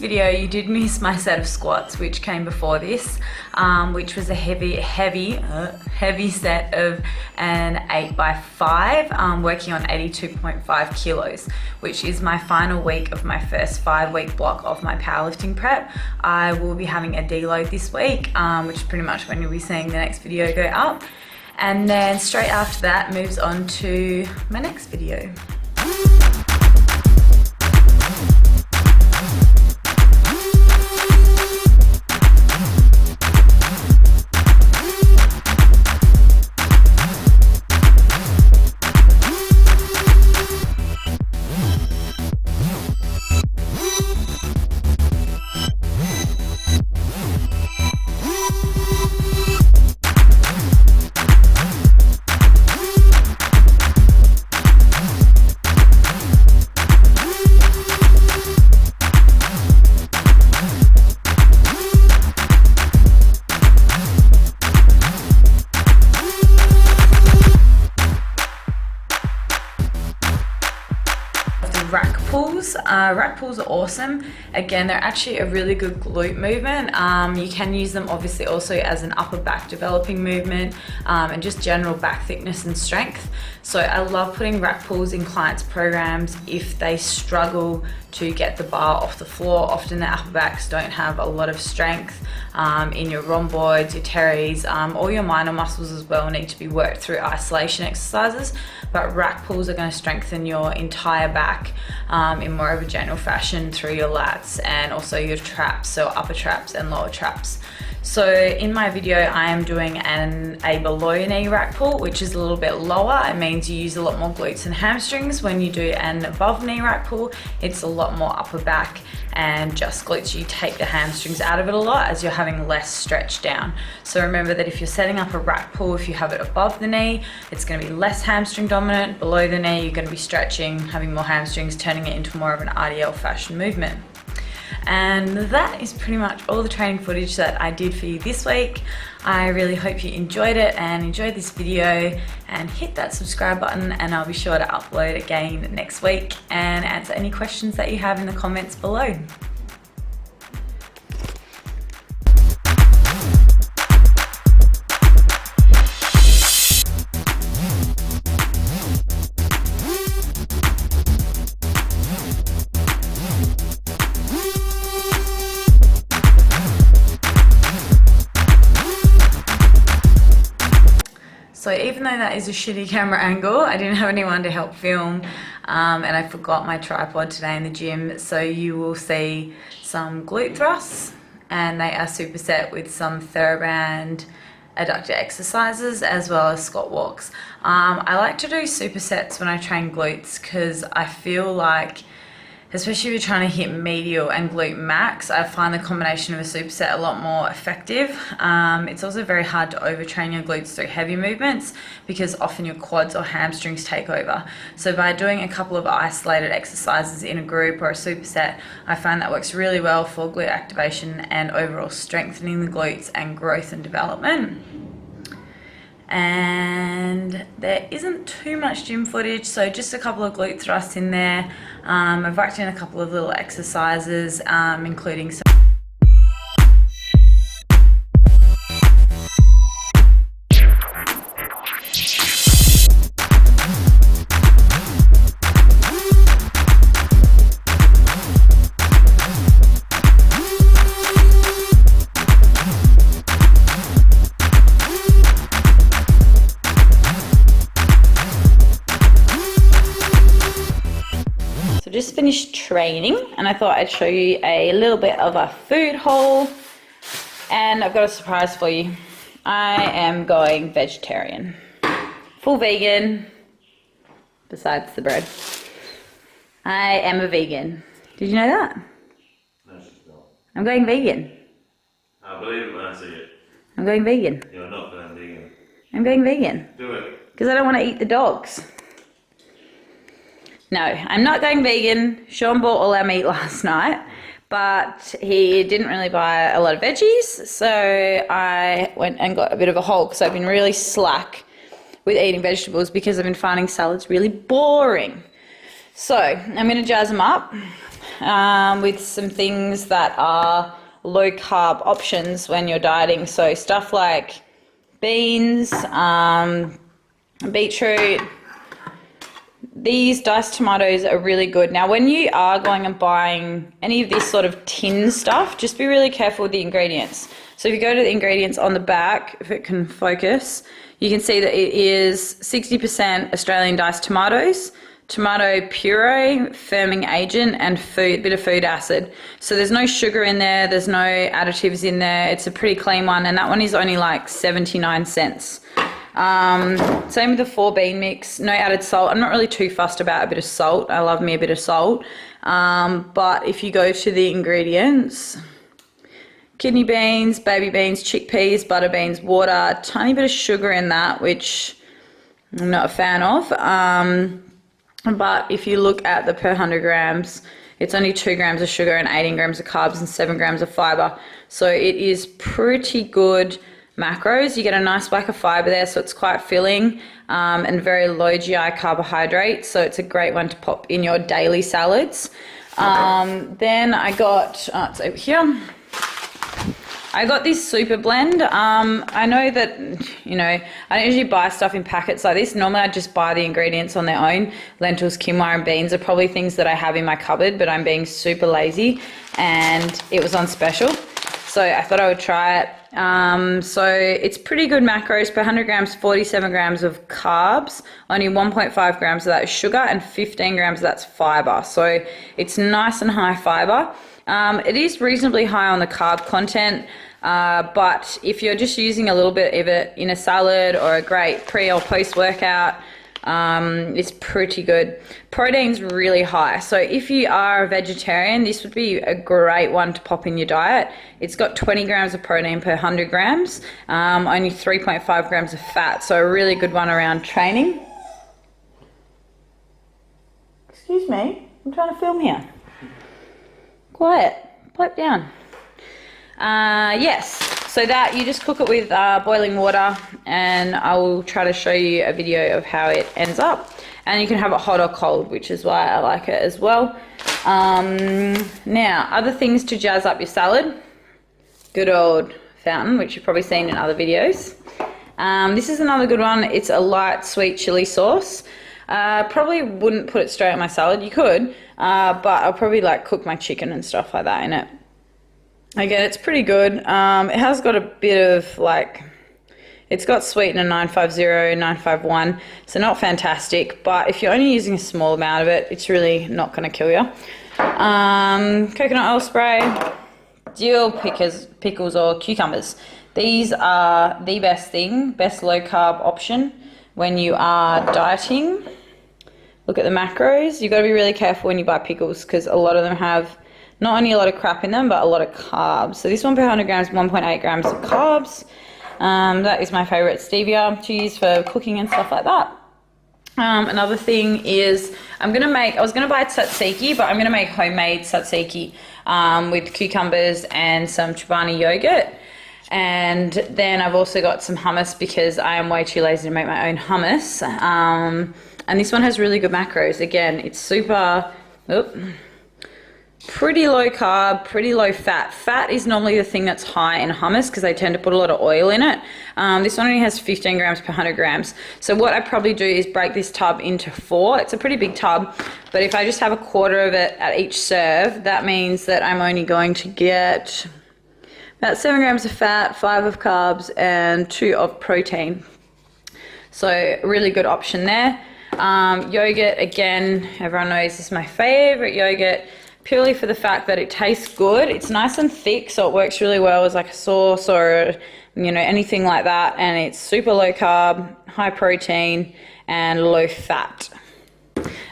video, you did miss my set of squats, which came before this, which was a heavy set of an 8x5, working on 82.5 kilos, which is my final week of my first 5-week block of my powerlifting prep. I will be having a deload this week, which is pretty much when you'll be seeing the next video go up. And then straight after that moves on to my next video. Rack pulls are awesome. Again, they're actually a really good glute movement. You can use them obviously also as an upper back developing movement, and just general back thickness and strength. So I love putting rack pulls in clients' programs if they struggle to get the bar off the floor. Often the upper backs don't have a lot of strength in your rhomboids, your teres, all your minor muscles as well need to be worked through isolation exercises, but rack pulls are going to strengthen your entire back in more of a general fashion through your lats and also your traps, so upper traps and lower traps. So in my video, I am doing a below knee rack pull, which is a little bit lower. It means you use a lot more glutes and hamstrings. When you do an above knee rack pull, it's a lot more upper back and just glutes. You take the hamstrings out of it a lot as you're having less stretch down. So remember that if you're setting up a rack pull, if you have it above the knee, it's going to be less hamstring dominant. Below the knee, you're going to be stretching, having more hamstrings, turning it into more of an RDL fashion movement. And that is pretty much all the training footage that I did for you this week. I really hope you enjoyed it and enjoyed this video, and hit that subscribe button, and I'll be sure to upload again next week and answer any questions that you have in the comments below. So even though that is a shitty camera angle, I didn't have anyone to help film, and I forgot my tripod today in the gym, so you will see some glute thrusts, and they are superset with some TheraBand adductor exercises as well as squat walks. I like to do supersets when I train glutes because I feel like, especially if you're trying to hit medial and glute max, I find the combination of a superset a lot more effective. It's also very hard to overtrain your glutes through heavy movements because often your quads or hamstrings take over. So by doing a couple of isolated exercises in a group or a superset, I find that works really well for glute activation and overall strengthening the glutes and growth and development. And there isn't too much gym footage, so just a couple of glute thrusts in there. I've whacked in a couple of little exercises, including some just finished training, and I thought I'd show you a little bit of a food haul, and I've got a surprise for you. I am going vegetarian, full vegan, besides the bread. I am a vegan. Did you know that? No, she's not. I'm going vegan. I believe it when I see it. I'm going vegan. You're not going vegan. I'm going vegan. Do it. Because I don't want to eat the dogs. No, I'm not going vegan. Sean bought all our meat last night, but he didn't really buy a lot of veggies, so I went and got a bit of a haul because I've been really slack with eating vegetables because I've been finding salads really boring. So I'm going to jazz them up. with some things that are low carb options when you're dieting. So stuff like beans, beetroot. These diced tomatoes are really good. Now, when you are going and buying any of this sort of tin stuff, just be really careful with the ingredients. So if you go to the ingredients on the back, if it can focus, you can see that it is 60% Australian diced tomatoes, tomato puree, firming agent, and a bit of food acid. So there's no sugar in there, there's no additives in there. It's a pretty clean one, and that one is only like 79 cents. Same with the 4 bean mix, no added salt. I'm not really too fussed about a bit of salt. I love me a bit of salt. But if you go to the ingredients, kidney beans, baby beans, chickpeas, butter beans, water, tiny bit of sugar in that, which I'm not a fan of. But if you look at the per 100 grams, it's only 2 grams of sugar and 18 grams of carbs and 7 grams of fiber. So it is pretty good macros. You get a nice whack of fiber there, so it's quite filling, and very low GI carbohydrates. So it's a great one to pop in your daily salads. Then I got, it's over here. I got this super blend. I know that, you know, I don't usually buy stuff in packets like this. Normally I just buy the ingredients on their own. Lentils, quinoa, and beans are probably things that I have in my cupboard, but I'm being super lazy and it was on special. So I thought I would try it. So it's pretty good macros. Per 100 grams, 47 grams of carbs, only 1.5 grams of that is sugar, and 15 grams of that's fiber. So it's nice and high fiber. It is reasonably high on the carb content, but if you're just using a little bit of it in a salad or a great pre or post workout, it's pretty good. Protein's really high, so if you are a vegetarian, this would be a great one to pop in your diet. It's got 20 grams of protein per 100 grams, only 3.5 grams of fat, so a really good one around training. Excuse me, I'm trying to film here. Quiet, pipe down. Yes, so that you just cook it with boiling water, and I will try to show you a video of how it ends up. And you can have it hot or cold, which is why I like it as well. Now, other things to jazz up your salad. Good old fountain, which you've probably seen in other videos. This is another good one. It's a light sweet chili sauce. Probably wouldn't put it straight on my salad. You could, but I'll probably like cook my chicken and stuff like that in it. Again, it's pretty good. It has got a bit of like, it's got sweetener 950, 951, so not fantastic, but if you're only using a small amount of it, it's really not going to kill you. Coconut oil spray, dill pickles or cucumbers. These are the best low carb option when you are dieting. Look at the macros. You've got to be really careful when you buy pickles because a lot of them have not only a lot of crap in them, but a lot of carbs. So this one per 100 grams, 1.8 grams of carbs. That is my favorite stevia to use for cooking and stuff like that. Another thing is I was going to buy tzatziki, but I'm going to make homemade tzatziki with cucumbers and some chobani yogurt. And then I've also got some hummus because I am way too lazy to make my own hummus. And this one has really good macros. Again, it's super, pretty low carb, pretty low fat. Fat is normally the thing that's high in hummus because they tend to put a lot of oil in it. This one only has 15 grams per 100 grams. So what I probably do is break this tub into 4. It's a pretty big tub, but if I just have a quarter of it at each serve, that means that I'm only going to get about 7 grams of fat, 5 of carbs, and 2 of protein. So really good option there. Yogurt, again, everyone knows this is my favorite yogurt, purely for the fact that it tastes good. It's nice and thick, so it works really well as like a sauce or, you know, anything like that. And it's super low carb, high protein, and low fat.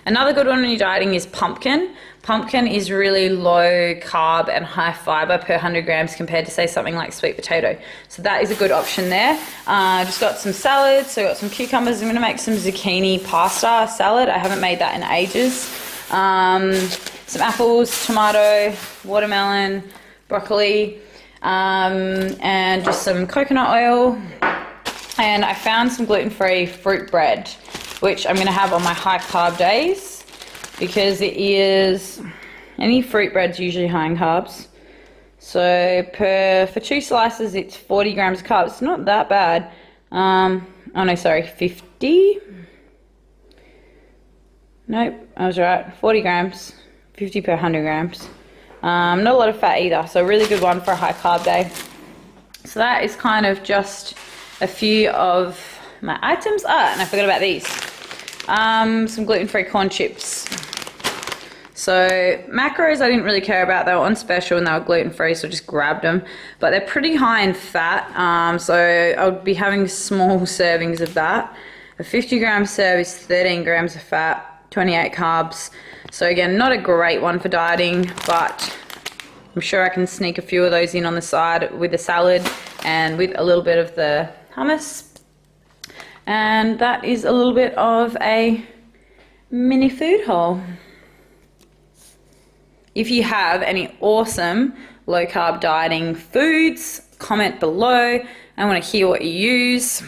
Another good one when you're dieting is pumpkin. Pumpkin is really low carb and high fiber per 100 grams compared to say something like sweet potato. So that is a good option there. Just got some salads, so got some cucumbers. I'm gonna make some zucchini pasta salad. I haven't made that in ages. Some apples, tomato, watermelon, broccoli, and just some coconut oil. And I found some gluten-free fruit bread, which I'm gonna have on my high carb days because it is Any fruit bread's usually high in carbs. So for 2 slices, it's 40 grams of carbs. It's not that bad. Oh no, sorry, 50. Nope, I was right. 40 grams, 50 per 100 grams. Not a lot of fat either, so a really good one for a high carb day. So that is kind of just a few of my items. And I forgot about these. Some gluten-free corn chips. So macros I didn't really care about. They were on special and they were gluten-free, so I just grabbed them. But they're pretty high in fat, so I would be having small servings of that. A 50 gram serve is 13 grams of fat, 28 carbs. So again, not a great one for dieting, but I'm sure I can sneak a few of those in on the side with a salad and with a little bit of the hummus. And that is a little bit of a mini food haul. If you have any awesome low carb dieting foods, comment below. I want to hear what you use.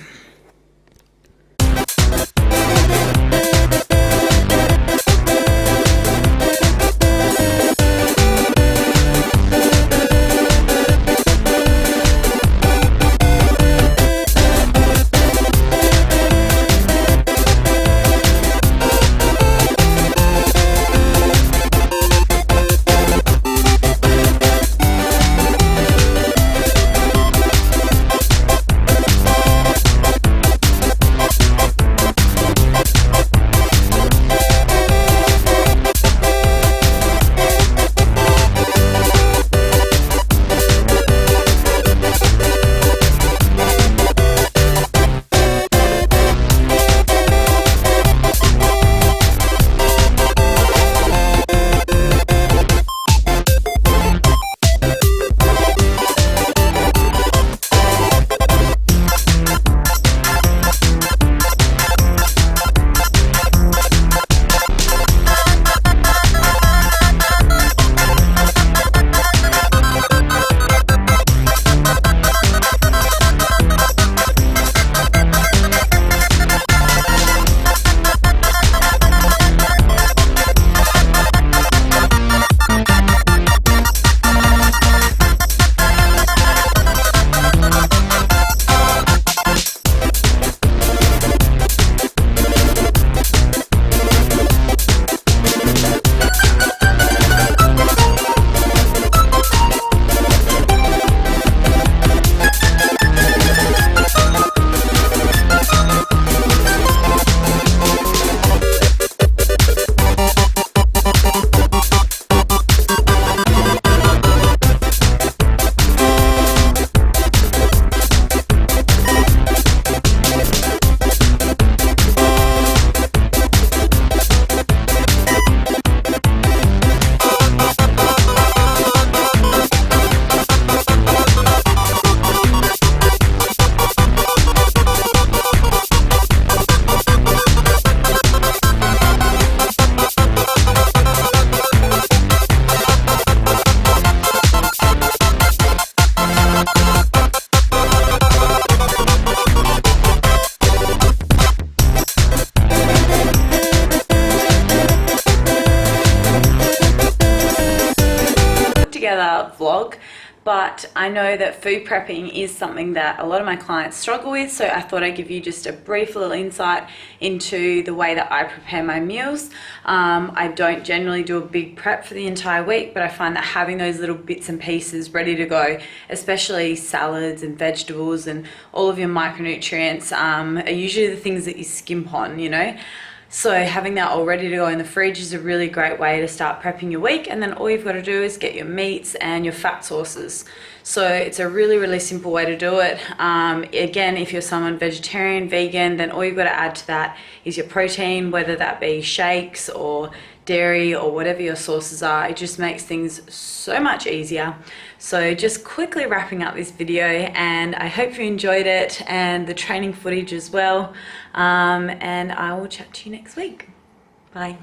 Vlog, but I know that food prepping is something that a lot of my clients struggle with, so I thought I'd give you just a brief little insight into the way that I prepare my meals. I don't generally do a big prep for the entire week, but I find that having those little bits and pieces ready to go, especially salads and vegetables and all of your micronutrients, are usually the things that you skimp on, you know. So having that all ready to go in the fridge is a really great way to start prepping your week, and then all you've got to do is get your meats and your fat sources. So it's a really, really simple way to do it. Again, if you're someone vegetarian, vegan, then all you've got to add to that is your protein, whether that be shakes or dairy or whatever your sources are. It just makes things so much easier. So just quickly wrapping up this video, and I hope you enjoyed it and the training footage as well. And I will chat to you next week. Bye.